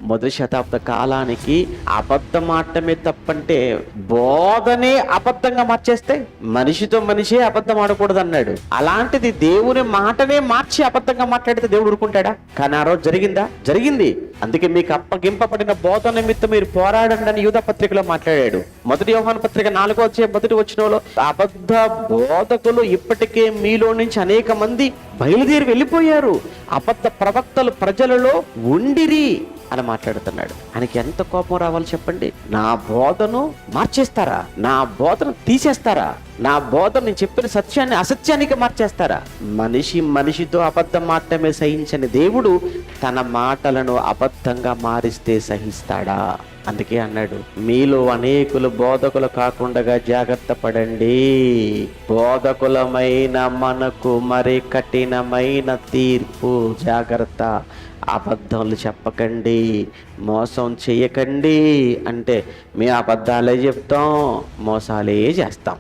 మొదటి శతాబ్ద కాలానికి అబద్ధం ఆడటమే తప్పంటే బోధనే అబద్ధంగా మార్చేస్తే మనిషితో మనిషే అబద్ధం ఆడకూడదు అన్నాడు. అలాంటిది దేవుని మాటనే మార్చి అబద్ధంగా మాట్లాడితే దేవుడు ఊరుకుంటాడా? కానీ ఆ రోజు జరిగిందా? జరిగింది. అందుకే మీకు అప్పగింపబడిన బోధ నిమిత్తం మీరు పోరాడండి అని యూదా పత్రికలో మాట్లాడాడు. మొదటి యోహాను పత్రిక 4వ అధ్యాయం మొదటి వచనంలో అబద్ధ బోధకులు ఇప్పటికే మీలో నుంచి అనేక మంది బయలుదేరి వెళ్ళిపోయారు, అబద్ధ ప్రవక్తలు ప్రజలలో ఉండిరి అని మాట్లాడుతున్నాడు. ఆయనకి ఎంత కోపం రావాలి చెప్పండి? నా బోధను మార్చేస్తారా? నా బోధను తీసేస్తారా? నా బోధన నేను చెప్పిన సత్యాన్ని అసత్యానికి మార్చేస్తారా? మనిషితో అబద్ధం మాటమే సహించని దేవుడు తన మాటలను అబద్ధంగా మారిస్తే సహిస్తాడా? అందుకే అన్నాడు, మీలో అనేకులు బోధకులు కాకుండా జాగ్రత్త పడండి. బోధకులమైన మనకు మరి కఠినమైన తీర్పు. జాగ్రత్త, అబద్ధాలు చెప్పకండి, మోసం చేయకండి. అంటే మేము అబద్ధాలే చెప్తాం, మోసాలే చేస్తాం.